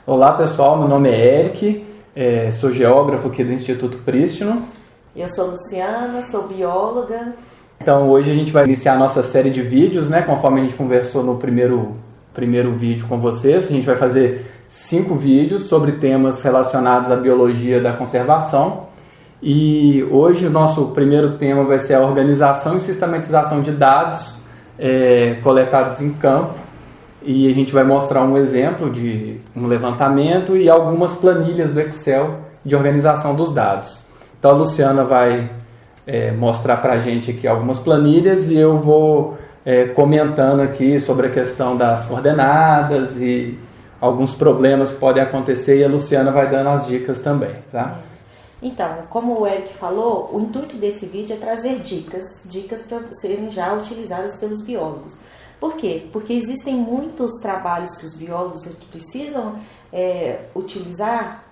Olá pessoal, meu nome é Eric, sou geógrafo aqui do Instituto Prístino. Eu sou Luciana, sou bióloga. Então hoje a gente vai iniciar a nossa série de vídeos, né? Conforme a gente conversou no primeiro vídeo com vocês, a gente vai fazer 5 vídeos sobre temas relacionados à biologia da conservação. E hoje o nosso primeiro tema vai ser a organização e sistematização de dados coletados em campo. E a gente vai mostrar um exemplo de um levantamento e algumas planilhas do Excel de organização dos dados. Então a Luciana vai mostrar para a gente aqui algumas planilhas e eu vou comentando aqui sobre a questão das coordenadas e alguns problemas que podem acontecer, e a Luciana vai dando as dicas também, tá? Então, como o Eric falou, o intuito desse vídeo é trazer dicas para serem já utilizadas pelos biólogos. Por quê? Porque existem muitos trabalhos que os biólogos precisam utilizar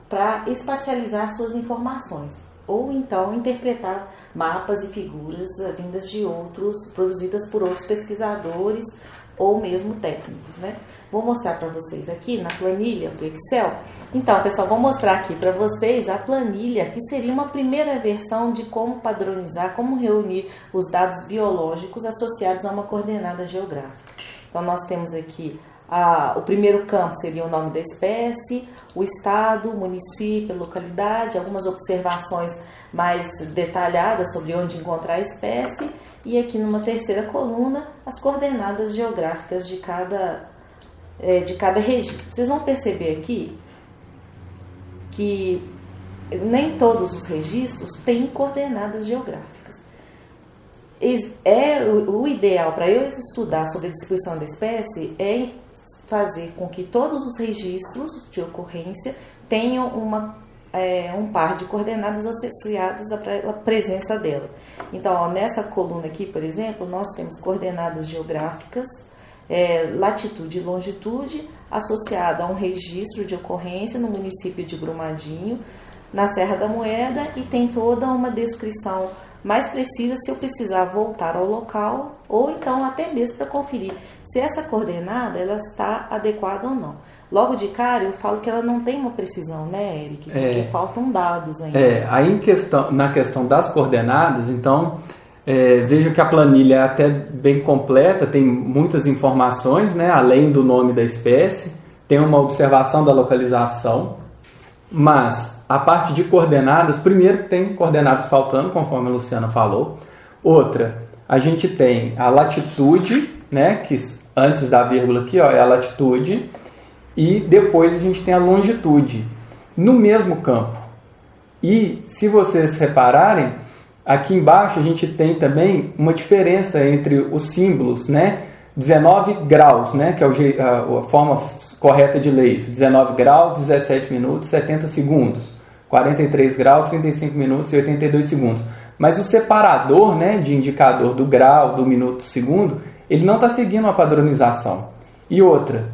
para espacializar suas informações, ou então interpretar mapas e figuras vindas de outros, produzidas por outros pesquisadores ou mesmo técnicos, né? Vou mostrar para vocês aqui na planilha do Excel. Então, pessoal, vou mostrar aqui para vocês a planilha, que seria uma primeira versão de como padronizar, como reunir os dados biológicos associados a uma coordenada geográfica. Então, nós temos aqui o primeiro campo seria o nome da espécie, o estado, o município, a localidade, algumas observações mais detalhadas sobre onde encontrar a espécie, e aqui numa terceira coluna as coordenadas geográficas de cada registro. Vocês vão perceber aqui que nem todos os registros têm coordenadas geográficas. O ideal para eu estudar sobre a distribuição da espécie é fazer com que todos os registros de ocorrência tenham um par de coordenadas associadas à presença dela. Então, nessa coluna aqui, por exemplo, nós temos coordenadas geográficas, latitude e longitude, associada a um registro de ocorrência no município de Brumadinho, na Serra da Moeda, e tem toda uma descrição mais precisa se eu precisar voltar ao local, ou então até mesmo para conferir se essa coordenada ela está adequada ou não. Logo de cara eu falo que ela não tem uma precisão, né, Eric? Porque faltam dados ainda. Aí na questão das coordenadas, então, veja que a planilha é até bem completa, tem muitas informações, né, além do nome da espécie, tem uma observação da localização, mas a parte de coordenadas, primeiro tem coordenadas faltando, conforme a Luciana falou. Outra, a gente tem a latitude, né, que antes da vírgula aqui, ó, é a latitude, e depois a gente tem a longitude, no mesmo campo. E se vocês repararem, aqui embaixo a gente tem também uma diferença entre os símbolos, né? 19 graus, né, que é a forma correta de ler isso. 19 graus, 17 minutos, 70 segundos. 43 graus, 35 minutos e 82 segundos. Mas o separador, né, de indicador do grau, do minuto, segundo, ele não está seguindo a padronização. E outra,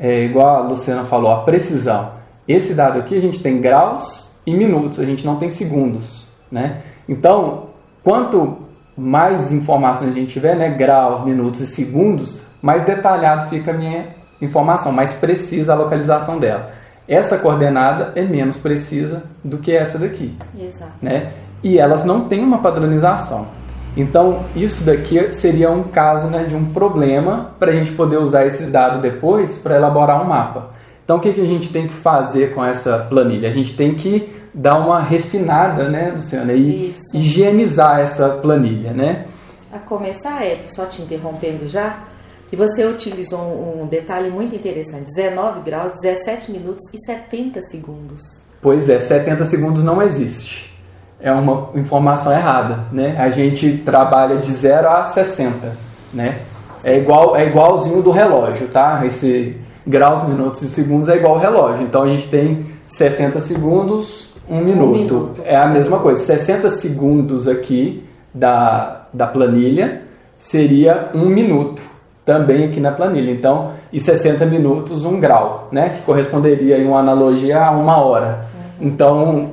igual a Luciana falou, a precisão. Esse dado aqui a gente tem graus e minutos, a gente não tem segundos, né? Então, quanto mais informações a gente tiver, né, graus, minutos e segundos, mais detalhado fica a minha informação, mais precisa a localização dela. Essa coordenada é menos precisa do que essa daqui. Exato. Né? E elas não têm uma padronização. Então, isso daqui seria um caso, né, de um problema para a gente poder usar esses dados depois para elaborar um mapa. Então, o que a gente tem que fazer com essa planilha? A gente tem que dar uma refinada, né, Luciana, e higienizar essa planilha, né? A começar, Eric, só te interrompendo já, que você utilizou um detalhe muito interessante, 19 graus, 17 minutos e 70 segundos. Pois é, 70 segundos não existe. É uma informação errada, né? A gente trabalha de 0 a 60, né? É igualzinho do relógio, tá? Esse graus, minutos e segundos é igual ao relógio. Então a gente tem 60 segundos, 1 minuto. É a mesma coisa. 60 segundos aqui da planilha seria 1 minuto. Também aqui na planilha. Então, e 60 minutos, 1 grau, né? Que corresponderia em uma analogia a 1 hora. Então,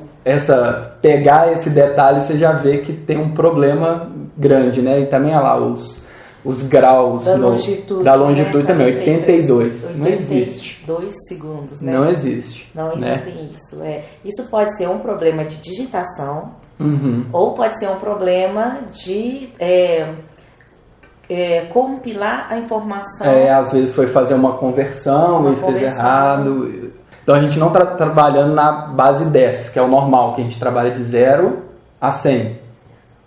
pegar esse detalhe, você já vê que tem um problema grande, né? E também, olha lá, os graus da longitude, da longitude, né? Também, 82. 82 não existe. 2 segundos, né? Não existe. Não né? existem isso. Isso pode ser um problema de digitação, Uhum. ou pode ser um problema de compilar a informação. Às vezes foi fazer uma conversão e fez errado. Então a gente não está trabalhando na base 10, que é o normal, que a gente trabalha de 0 a 100.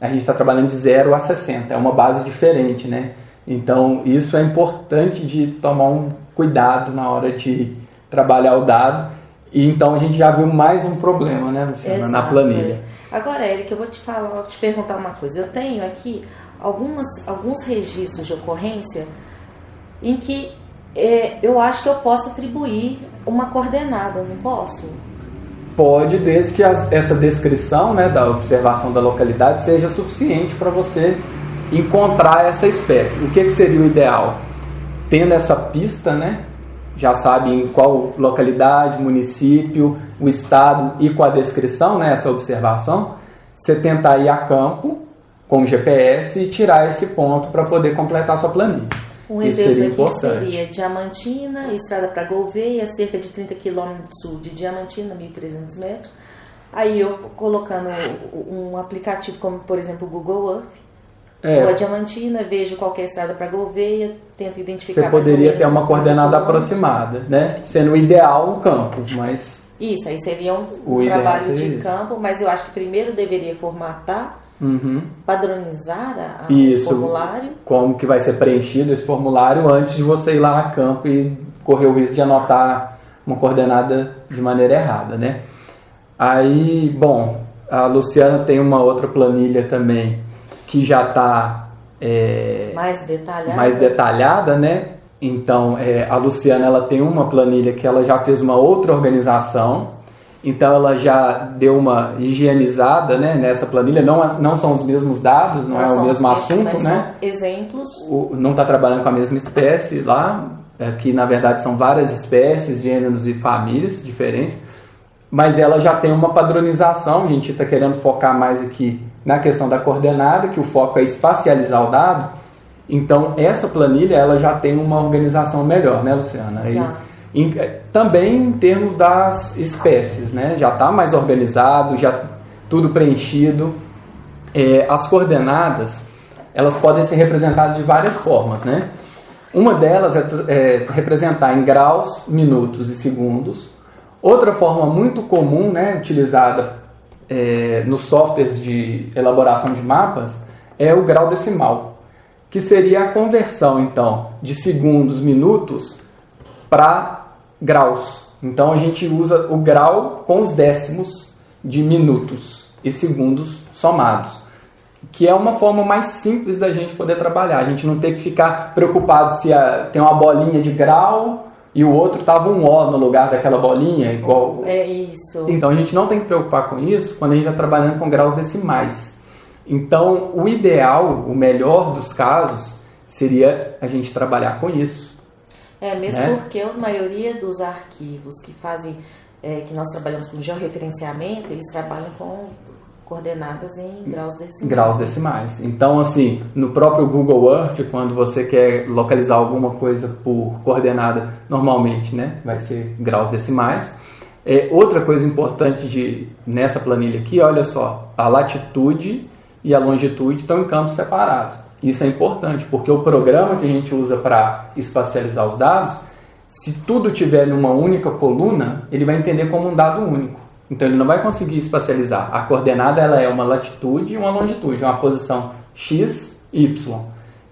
A gente está trabalhando de 0 a 60, é uma base diferente, né? Então isso é importante de tomar um cuidado na hora de trabalhar o dado. E então a gente já viu mais um problema, né, Luciana, na planilha. Agora, Érica, eu vou te perguntar uma coisa. Eu tenho aqui alguns registros de ocorrência em que eu acho que eu posso atribuir uma coordenada, não posso? Pode, desde que essa descrição, né, da observação da localidade seja suficiente para você encontrar essa espécie. O que seria o ideal? Tendo essa pista, né, já sabe em qual localidade, município, o estado e com a descrição, né, essa observação, você tentar ir a campo com o GPS e tirar esse ponto para poder completar a sua planilha. Um exemplo aqui seria Diamantina, estrada para Gouveia, cerca de 30 km sul de Diamantina, 1.300 metros. Aí eu colocando um aplicativo como, por exemplo, o Google Earth, ou a Diamantina, vejo qualquer estrada para Gouveia, tento identificar. Você poderia ter uma coordenada aproximada, né? Sendo ideal um campo, mas... Isso, aí seria um trabalho de campo, mas eu acho que primeiro deveria formatar, padronizar o formulário. Como que vai ser preenchido esse formulário antes de você ir lá a campo e correr o risco de anotar uma coordenada de maneira errada, né? Aí, bom, a Luciana tem uma outra planilha também que já está mais detalhada, né? Então, a Luciana ela tem uma planilha que ela já fez uma outra organização. Então ela já deu uma higienizada, né, nessa planilha, não são os mesmos dados, não é o mesmo assunto, né? Exemplos. Não está trabalhando com a mesma espécie lá, que na verdade são várias espécies, gêneros e famílias diferentes, mas ela já tem uma padronização. A gente está querendo focar mais aqui na questão da coordenada, que o foco é espacializar o dado. Então essa planilha ela já tem uma organização melhor, né, Luciana? Também em termos das espécies, né? Já está mais organizado, já tudo preenchido. As coordenadas, elas podem ser representadas de várias formas, né? Uma delas é representar em graus, minutos e segundos. Outra forma muito comum, né, utilizada nos softwares de elaboração de mapas, é o grau decimal, que seria a conversão, então, de segundos, minutos para graus. Então a gente usa o grau com os décimos de minutos e segundos somados, que é uma forma mais simples da gente poder trabalhar. A gente não tem que ficar preocupado se tem uma bolinha de grau e o outro estava um O no lugar daquela bolinha, igual. É isso. Então a gente não tem que preocupar com isso quando a gente está trabalhando com graus decimais. Então o ideal, o melhor dos casos, seria a gente trabalhar com isso. Mesmo porque a maioria dos arquivos que fazem, que nós trabalhamos com georreferenciamento, eles trabalham com coordenadas em graus decimais. Graus decimais. Então, assim, no próprio Google Earth, quando você quer localizar alguma coisa por coordenada, normalmente, né, vai ser graus decimais. Outra coisa importante nessa planilha aqui, olha só, a latitude e a longitude estão em campos separados. Isso é importante, porque o programa que a gente usa para espacializar os dados, se tudo tiver numa única coluna, ele vai entender como um dado único. Então ele não vai conseguir espacializar. A coordenada ela é uma latitude e uma longitude, uma posição x, y.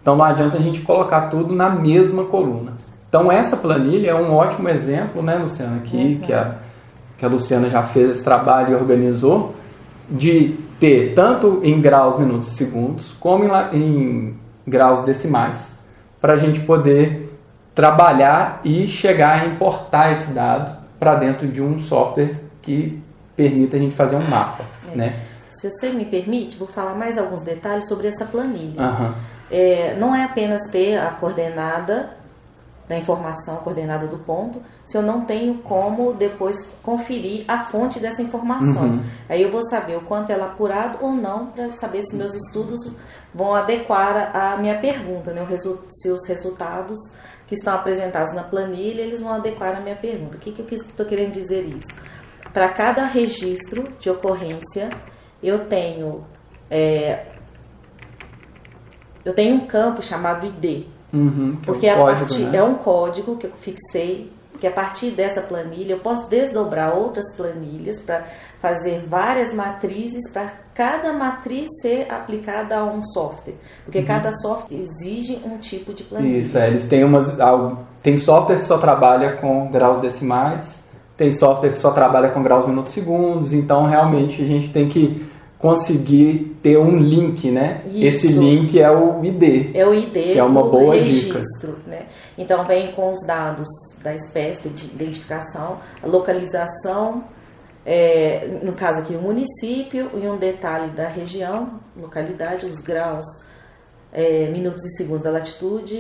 Então não adianta a gente colocar tudo na mesma coluna. Então essa planilha é um ótimo exemplo, né, Luciana, aqui, que a Luciana já fez esse trabalho e organizou, de ter tanto em graus, minutos e segundos, como em graus decimais, para a gente poder trabalhar e chegar a importar esse dado para dentro de um software que permita a gente fazer um mapa. Né? Se você me permite, vou falar mais alguns detalhes sobre essa planilha. Uhum. Não é apenas ter a coordenada da informação coordenada do ponto, se eu não tenho como depois conferir a fonte dessa informação. Aí eu vou saber o quanto ela é apurado ou não, para saber se meus estudos vão adequar a minha pergunta, né? Se os resultados que estão apresentados na planilha, eles vão adequar a minha pergunta. O que eu estou querendo dizer isso? Para cada registro de ocorrência, eu tenho um campo chamado ID. Porque é um código que eu fixei, que a partir dessa planilha eu posso desdobrar outras planilhas para fazer várias matrizes, para cada matriz ser aplicada a um software. Porque cada software exige um tipo de planilha. Isso, eles têm tem software que só trabalha com graus decimais, tem software que só trabalha com graus minutos segundos, então realmente a gente tem que conseguir ter um link, né? Isso. Esse link é o ID. É o ID, que é uma boa registro, né? Então vem com os dados da espécie de identificação, a localização, no caso aqui o município, e um detalhe da região, localidade, os graus, minutos e segundos da latitude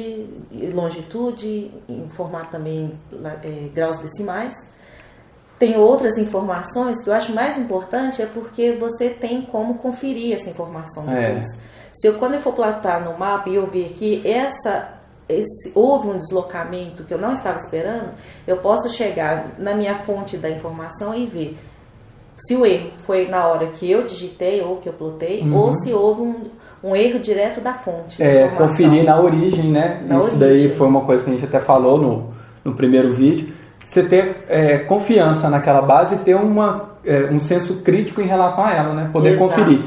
e longitude, informar também graus decimais. Tem outras informações que eu acho mais importante, porque você tem como conferir essa informação depois. Quando eu for platar no mapa e eu ver que houve um deslocamento que eu não estava esperando, eu posso chegar na minha fonte da informação e ver se o erro foi na hora que eu digitei ou que eu plotei, ou se houve um erro direto da fonte. Conferir na origem, né? Isso daí foi uma coisa que a gente até falou no primeiro vídeo. Você ter confiança naquela base e ter um senso crítico em relação a ela, né? Poder conferir.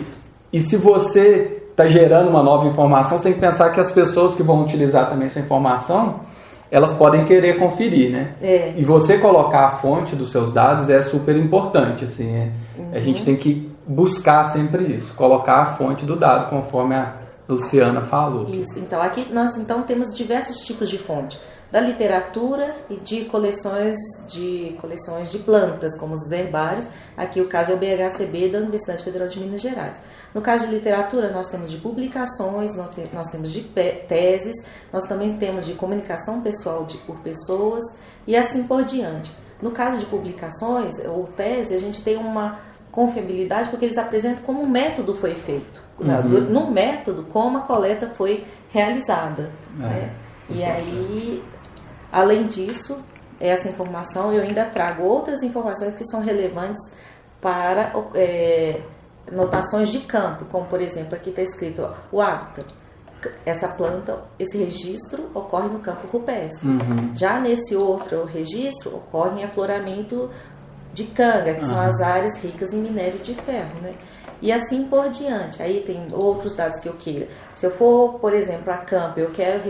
E se você está gerando uma nova informação, você tem que pensar que as pessoas que vão utilizar também essa informação, elas podem querer conferir, né? E você colocar a fonte dos seus dados é super importante, assim. A gente tem que buscar sempre isso, colocar a fonte do dado, conforme a Luciana falou. Isso. Então, aqui nós temos diversos tipos de fonte. Da literatura e de coleções de plantas, como os herbários. Aqui o caso é o BHCB da Universidade Federal de Minas Gerais. No caso de literatura, nós temos de publicações, nós temos de teses, nós também temos de comunicação pessoal por pessoas e assim por diante. No caso de publicações ou tese, a gente tem uma confiabilidade porque eles apresentam como um método foi feito. No método, como a coleta foi realizada. Né? E aí, além disso, essa informação, eu ainda trago outras informações que são relevantes para notações de campo, como por exemplo, aqui está escrito o hábito. Essa planta, esse registro ocorre no campo rupestre. Já nesse outro registro, ocorre em afloramento de canga, que são as áreas ricas em minério de ferro, né? E assim por diante. Aí tem outros dados que eu queira. Se eu for, por exemplo, a campo, eu quero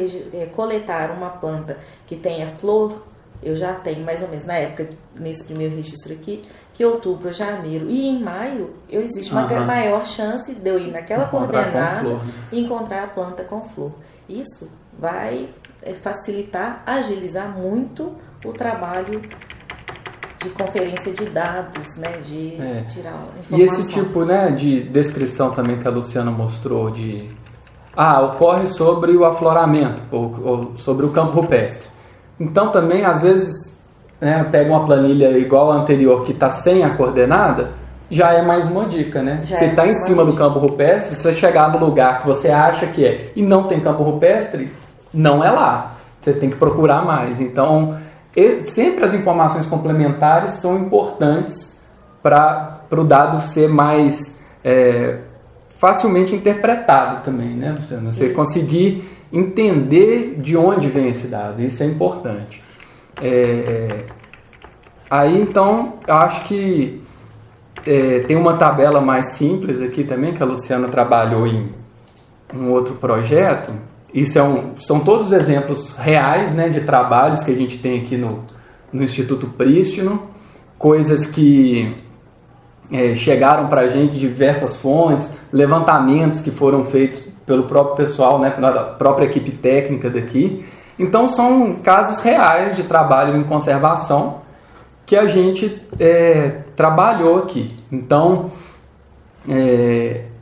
coletar uma planta que tenha flor, eu já tenho mais ou menos, na época, nesse primeiro registro aqui, que outubro, janeiro e em maio, existe uma maior chance de eu ir naquela coordenada e encontrar a planta com flor. Isso vai facilitar, agilizar muito o trabalho de conferência de dados, né, de tirar informação. E esse tipo, né, de descrição também que a Luciana mostrou ocorre sobre o afloramento ou sobre o campo rupestre. Então também, às vezes, pega uma planilha igual a anterior que está sem a coordenada, já é mais uma dica, né? Você está em cima do campo rupestre, se você chegar no lugar que você acha que é e não tem campo rupestre, não é lá. Você tem que procurar mais. Então, sempre as informações complementares são importantes para o dado ser mais facilmente interpretado também, né, Luciana? Você conseguir entender de onde vem esse dado, isso é importante. Aí, então, eu acho que tem uma tabela mais simples aqui também, que a Luciana trabalhou em um outro projeto. Isso são todos exemplos reais, né, de trabalhos que a gente tem aqui no Instituto Prístino, coisas que chegaram para a gente de diversas fontes, levantamentos que foram feitos pelo próprio pessoal, né, pela própria equipe técnica daqui. Então são casos reais de trabalho em conservação que a gente trabalhou aqui. Então,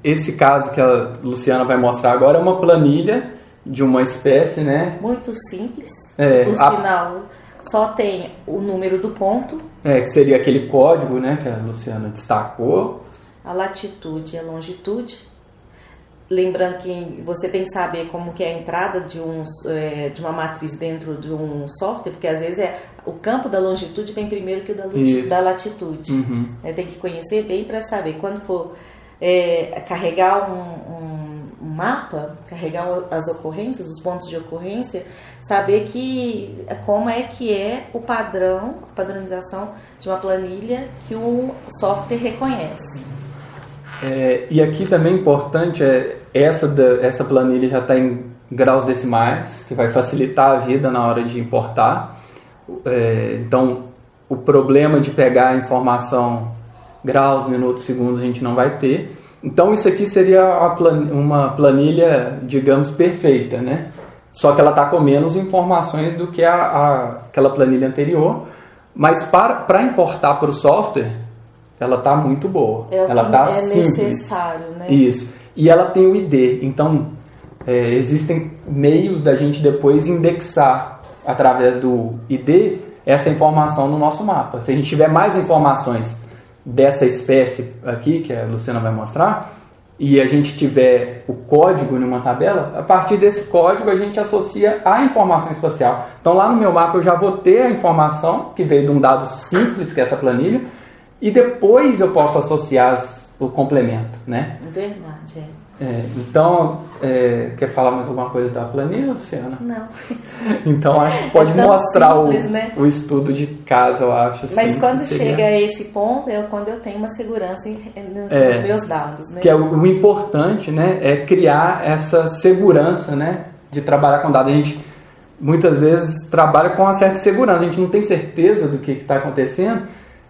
esse caso que a Luciana vai mostrar agora é uma planilha de uma espécie, né? Muito simples, por sinal, só tem o número do ponto. Que seria aquele código, né, que a Luciana destacou. A latitude e a longitude. Lembrando que você tem que saber como que é a entrada de uma matriz dentro de um software, porque às vezes o campo da longitude vem primeiro que o da latitude. Uhum. Tem que conhecer bem para saber. Quando for carregar um mapa, carregar as ocorrências, os pontos de ocorrência, saber como é que é o padrão, a padronização de uma planilha que o software reconhece. E aqui também importante essa planilha já está em graus decimais, que vai facilitar a vida na hora de importar. Então, o problema de pegar a informação graus, minutos, segundos a gente não vai ter. Então, isso aqui seria uma planilha, digamos, perfeita, né? Só que ela está com menos informações do que aquela planilha anterior. Mas para importar para o software, ela está muito boa. Ela está simples. Necessário, né? Isso. E ela tem o ID. Então, existem meios da gente depois indexar, através do ID, essa informação no nosso mapa. Se a gente tiver mais informações dessa espécie aqui, que a Luciana vai mostrar, e a gente tiver o código em uma tabela, a partir desse código a gente associa a informação espacial. Então, lá no meu mapa eu já vou ter a informação, que veio de um dado simples, que é essa planilha, e depois eu posso associar o complemento, né? Verdade, Então, quer falar mais alguma coisa da planilha, Luciana? Não. Então, acho que pode mostrar simples, né? o estudo de caso, eu acho. Assim, mas quando chega a esse ponto, é quando eu tenho uma segurança nos meus dados, né? Que é o importante, né? É criar essa segurança, né? De trabalhar com dados. A gente, muitas vezes, trabalha com uma certa segurança. A gente não tem certeza do que está acontecendo,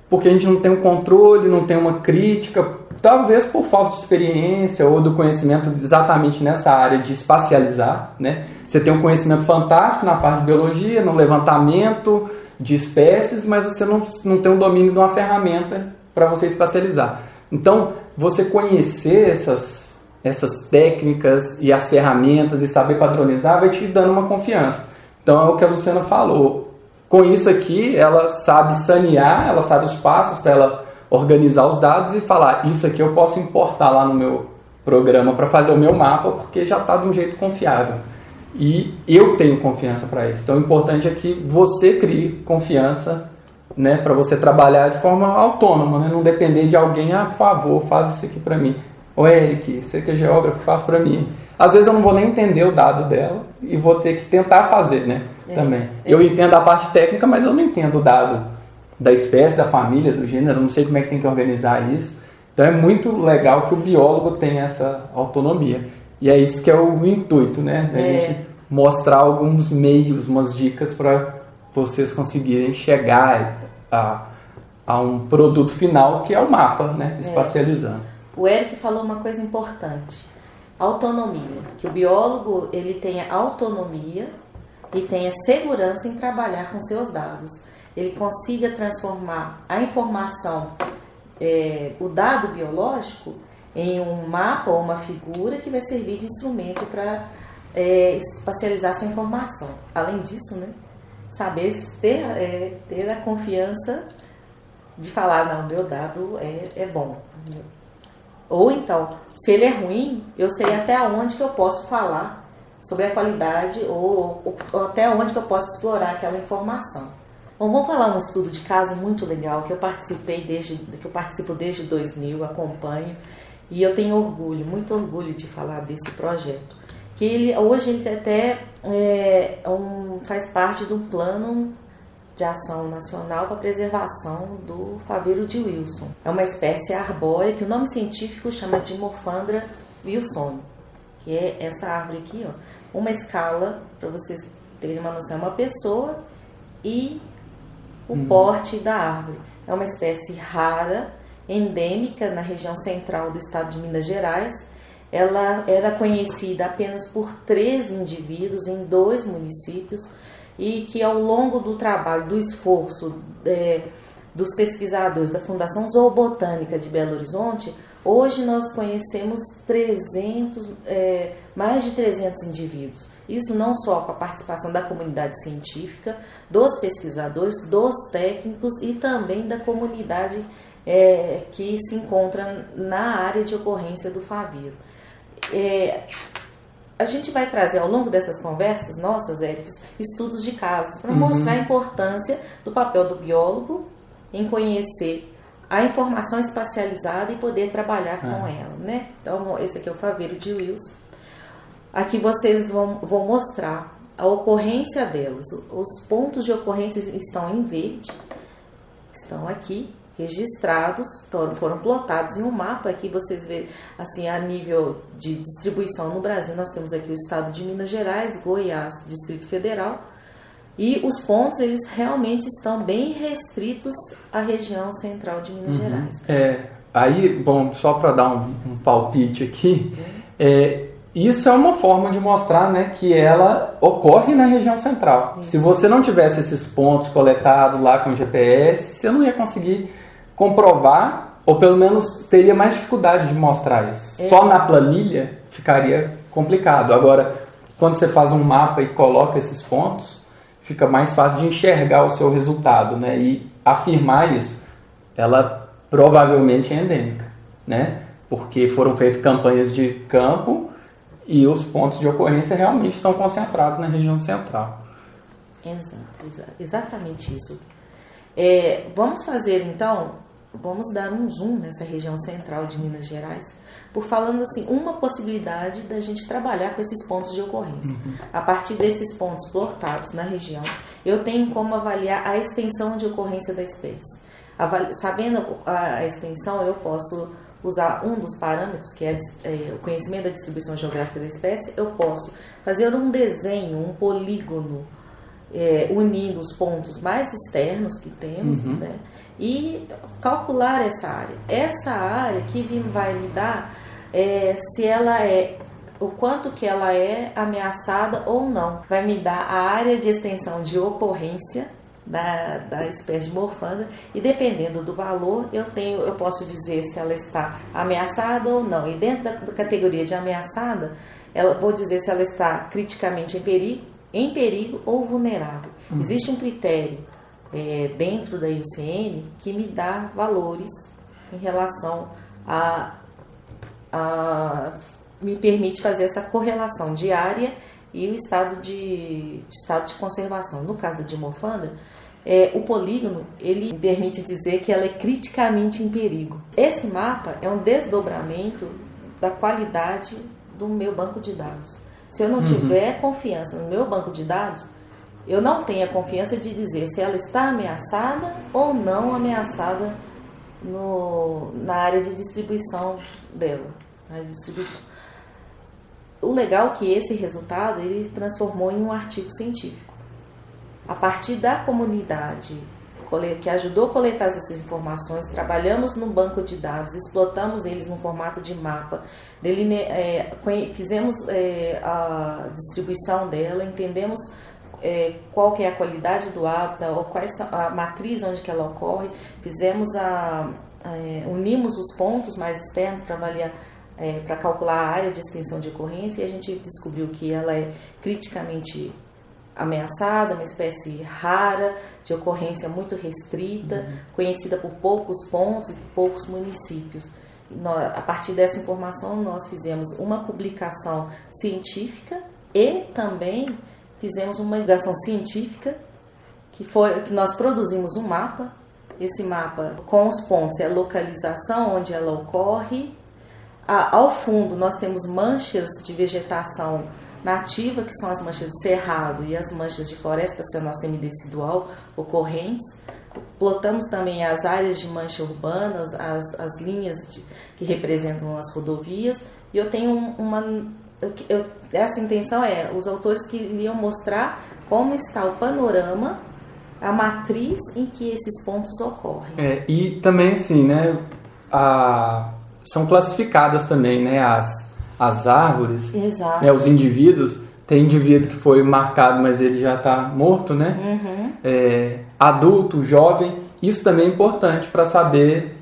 porque a gente não tem um controle, não tem uma crítica, talvez por falta de experiência ou do conhecimento exatamente nessa área de espacializar, né? Você tem um conhecimento fantástico na parte de biologia, no levantamento de espécies, mas você não tem um domínio de uma ferramenta para você espacializar. Então, você conhecer essas técnicas e as ferramentas e saber padronizar vai te dando uma confiança. Então, é o que a Luciana falou. Com isso aqui, ela sabe sanear, ela sabe os passos para ela organizar os dados e falar, isso aqui eu posso importar lá no meu programa para fazer o meu mapa, porque já está de um jeito confiável. E eu tenho confiança para isso. Então, o importante é que você crie confiança, né, para você trabalhar de forma autônoma, né, não depender de alguém, por favor, faz isso aqui para mim. Ô Eric, você que é geógrafo, faz para mim. Às vezes eu não vou nem entender o dado dela e vou ter que tentar fazer, né? Também. Eu entendo a parte técnica, mas eu não entendo o dado da espécie, da família, do gênero, eu não sei como é que tem que organizar isso. Então é muito legal que o biólogo tenha essa autonomia. E é isso que é o intuito, né? Da gente mostrar alguns meios, umas dicas para vocês conseguirem chegar a um produto final, que é o mapa, né? Espacializando. O Eric falou uma coisa importante. Autonomia. Que o biólogo ele tenha autonomia e tenha segurança em trabalhar com seus dados. Ele consiga transformar a informação, o dado biológico, em um mapa ou uma figura que vai servir de instrumento para espacializar sua informação. Além disso, né, saber ter a confiança de falar, não, meu dado é bom. Ou então, se ele é ruim, eu sei até onde que eu posso falar sobre a qualidade ou até onde que eu posso explorar aquela informação. Bom, vamos falar um estudo de caso muito legal que eu participo desde 2000, acompanho, e eu tenho muito orgulho de falar desse projeto. Que hoje ele até faz parte do plano de ação nacional para a preservação do faveiro de Wilson. É uma espécie arbórea que o nome científico chama de Dimorphandra wilsoni, que é essa árvore aqui, ó. Uma escala, para vocês terem uma noção, é uma pessoa e o porte da árvore. É uma espécie rara, endêmica na região central do estado de Minas Gerais. Ela era conhecida apenas por 3 indivíduos em 2 municípios, e que ao longo do trabalho, do esforço dos pesquisadores da Fundação Zoobotânica de Belo Horizonte, Hoje nós conhecemos mais de 300 indivíduos. Isso não só com a participação da comunidade científica, dos pesquisadores, dos técnicos e também da comunidade que se encontra na área de ocorrência do Faviro. A gente vai trazer ao longo dessas conversas nossas, Érica, estudos de casos para mostrar a importância do papel do biólogo em conhecer a informação espacializada e poder trabalhar com ela, né? Então, esse aqui é o Faveiro de Wilson. Aqui vocês vão mostrar a ocorrência delas. Os pontos de ocorrência estão em verde, estão aqui registrados, foram plotados em um mapa. Aqui vocês veem, assim, a nível de distribuição no Brasil, nós temos aqui o estado de Minas Gerais, Goiás, Distrito Federal, e os pontos, eles realmente estão bem restritos à região central de Minas Gerais. Aí, bom, só para dar um palpite aqui, isso é uma forma de mostrar, né, que ela ocorre na região central. Isso. Se você não tivesse esses pontos coletados lá com GPS, você não ia conseguir comprovar, ou pelo menos teria mais dificuldade de mostrar isso. Exato. Só na planilha ficaria complicado. Agora, quando você faz um mapa e coloca esses pontos, fica mais fácil de enxergar o seu resultado, né? E afirmar isso. Ela provavelmente é endêmica, né? Porque foram feitas campanhas de campo e os pontos de ocorrência realmente estão concentrados na região central. Exatamente isso. Vamos fazer então, vamos dar um zoom nessa região central de Minas Gerais, falando assim, uma possibilidade da gente trabalhar com esses pontos de ocorrência. A partir desses pontos plotados na região, eu tenho como avaliar a extensão de ocorrência da espécie. Sabendo a extensão, eu posso usar um dos parâmetros, que é o conhecimento da distribuição geográfica da espécie. Eu posso fazer um desenho, um polígono, unindo os pontos mais externos que temos, né, e calcular essa área. Essa área que vai me dar se ela o quanto que ela é ameaçada ou não. Vai me dar a área de extensão de ocorrência da espécie de Morfandra, e dependendo do valor, eu posso dizer se ela está ameaçada ou não. E dentro da categoria de ameaçada, vou dizer se ela está criticamente em perigo ou vulnerável. Existe um critério dentro da IUCN que me dá valores em relação me permite fazer essa correlação de área e o estado de conservação. No caso da Dimorfandra, o polígono, ele permite dizer que ela é criticamente em perigo. Esse mapa é um desdobramento da qualidade do meu banco de dados. Se eu não tiver confiança no meu banco de dados, eu não tenho a confiança de dizer se ela está ameaçada ou não ameaçada na área de distribuição dela. O legal é que esse resultado ele transformou em um artigo científico. A partir da comunidade que ajudou a coletar essas informações, trabalhamos no banco de dados, explotamos eles no formato de mapa, fizemos a distribuição dela, entendemos qual que é a qualidade do hábitat, ou qual é a matriz onde que ela ocorre, unimos os pontos mais externos para avaliar, para calcular a área de extensão de ocorrência, e a gente descobriu que ela é criticamente ameaçada, uma espécie rara, de ocorrência muito restrita, conhecida por poucos pontos e poucos municípios. A partir dessa informação, nós fizemos uma publicação científica e também fizemos uma divulgação científica, que nós produzimos um mapa. Esse mapa, com os pontos, é a localização onde ela ocorre. Ao fundo, nós temos manchas de vegetação nativa, que são as manchas de cerrado e as manchas de floresta nacional semidecidual ocorrentes. Plotamos também as áreas de mancha urbanas, as linhas que representam as rodovias. E eu tenho essa intenção os autores queriam mostrar como está o panorama, a matriz em que esses pontos ocorrem. E também, assim, né, são classificadas também, né, as árvores. Exato. Né, os indivíduos. Tem indivíduo que foi marcado, mas ele já está morto, né? Adulto, jovem. Isso também é importante para saber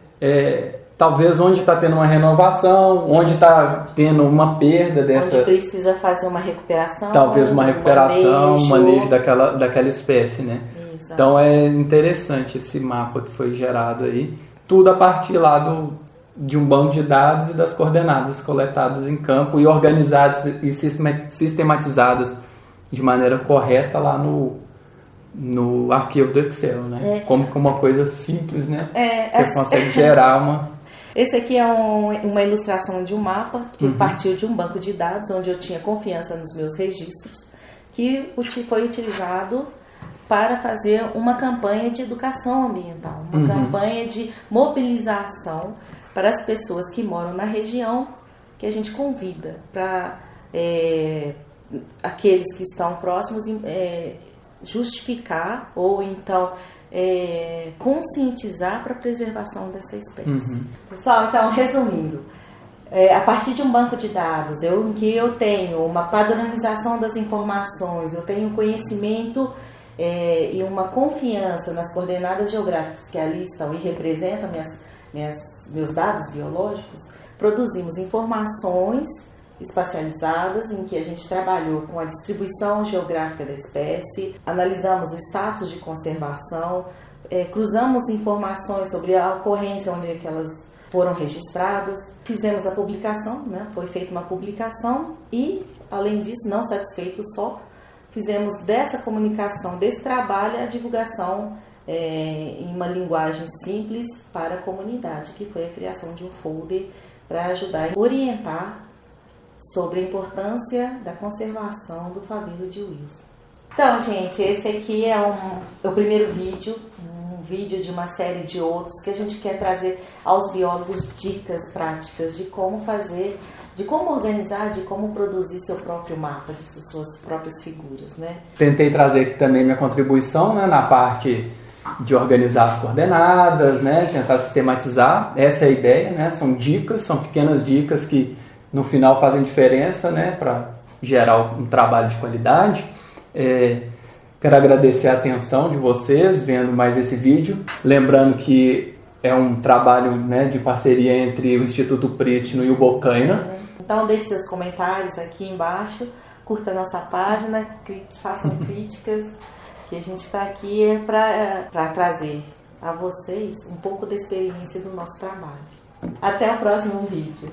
talvez onde está tendo uma renovação, onde está tendo uma perda dessa... Onde precisa fazer uma recuperação. Talvez uma recuperação, um manejo daquela espécie, né? Exato. Então é interessante esse mapa que foi gerado aí. Tudo a partir lá de um banco de dados e das coordenadas coletadas em campo e organizadas e sistematizadas de maneira correta lá no arquivo do Excel, né? Como uma coisa simples, né? Você consegue gerar uma... Esse aqui é uma ilustração de um mapa que partiu de um banco de dados, onde eu tinha confiança nos meus registros, que foi utilizado para fazer uma campanha de educação ambiental, uma campanha de mobilização para as pessoas que moram na região, que a gente convida para aqueles que estão próximos justificar ou então conscientizar para a preservação dessa espécie. Pessoal, então, resumindo, a partir de um banco de dados em que eu tenho uma padronização das informações, eu tenho conhecimento e uma confiança nas coordenadas geográficas que ali estão e representam meus dados biológicos, produzimos informações espacializadas em que a gente trabalhou com a distribuição geográfica da espécie, analisamos o status de conservação, cruzamos informações sobre a ocorrência onde é que elas foram registradas, fizemos a publicação, né? Foi feita uma publicação e, além disso, não satisfeitos só, fizemos dessa comunicação, desse trabalho, a divulgação em uma linguagem simples para a comunidade, que foi a criação de um folder para ajudar a orientar sobre a importância da conservação do Fabíolo de Wilson. Então, gente, esse aqui é o primeiro vídeo, um vídeo de uma série de outros que a gente quer trazer aos biólogos dicas práticas de como fazer, de como organizar, de como produzir seu próprio mapa, de suas próprias figuras, né? Tentei trazer aqui também minha contribuição, né, na parte de organizar as coordenadas, né, tentar sistematizar. Essa é a ideia, né? São dicas, são pequenas dicas que no final fazem diferença, né, para gerar um trabalho de qualidade. Quero agradecer a atenção de vocês vendo mais esse vídeo. Lembrando que é um trabalho, né, de parceria entre o Instituto Prístino e o Bocaina. Então deixe seus comentários aqui embaixo, curta a nossa página, façam críticas, que a gente está aqui para trazer a vocês um pouco da experiência do nosso trabalho. Até o próximo vídeo.